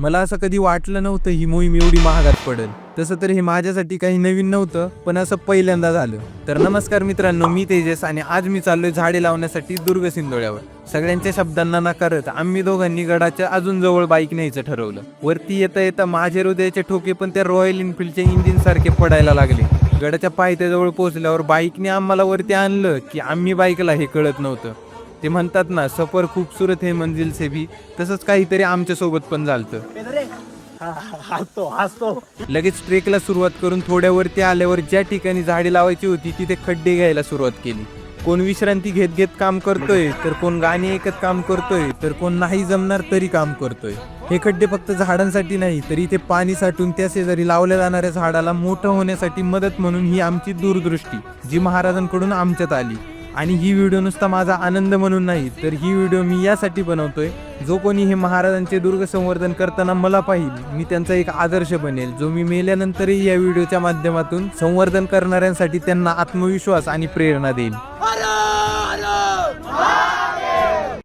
मला असं कधी वाटलं नव्हतं ही मोहीम एवढी महागात पडेल. तसं तर हे माझ्यासाठी काही नवीन नव्हतं, पण असं पहिल्यांदा झालं. तर नमस्कार मित्रांनो, मी तेजस आणि आज मी चाललोय झाडे लावण्यासाठी दुर्ग सिंधोळ्यावर. सगळ्यांच्या शब्दांना नकारत आम्ही दोघांनी गडाच्या अजून जवळ बाईक न्यायचं ठरवलं. वरती येता येता माझे हृदयाचे ठोके पण त्या रॉयल एनफिल्डच्या इंजिन सारखे पडायला लागले. गडाच्या पायथ्याजवळ पोहोचल्यावर बाईकने आम्हाला वरती आणलं की आम्ही बाईकला हे कळत नव्हतं. ते म्हणतात ना, सफर खूबसूरत है मंजिल से भी, तसंच काहीतरी आमच्या सोबत पण झालं. लगेच ट्रेकला सुरुवात करून थोड्यावरती आल्यावर ज्या ठिकाणी झाडे लावायची होती तिथे खड्डे घ्यायला सुरुवात केली. कोण विश्रांती घेत घेत काम करतोय, तर कोण गाणी ऐकत काम करतोय, तर कोण नाही जमणार तरी काम करतोय. हे खड्डे फक्त झाडांसाठी नाही, तर इथे पाणी साठून त्या शेजारी लावल्या जाणाऱ्या झाडाला मोठं होण्यासाठी मदत म्हणून ही आमची दूरदृष्टी जी महाराजांकडून आमच्यात आली. आणि ही व्हिडिओ नुसता माझा आनंद म्हणून नाही, तर ही व्हिडिओ मी यासाठी बनवतोय, जो कोणी हे महाराजांचे दुर्ग संवर्धन करताना मला पाहिजे, मी त्यांचा एक आदर्श बनेल, जो मी मेल्यानंतरही या व्हिडिओच्या माध्यमातून संवर्धन करणाऱ्यांसाठी त्यांना आत्मविश्वास आणि प्रेरणा देईल.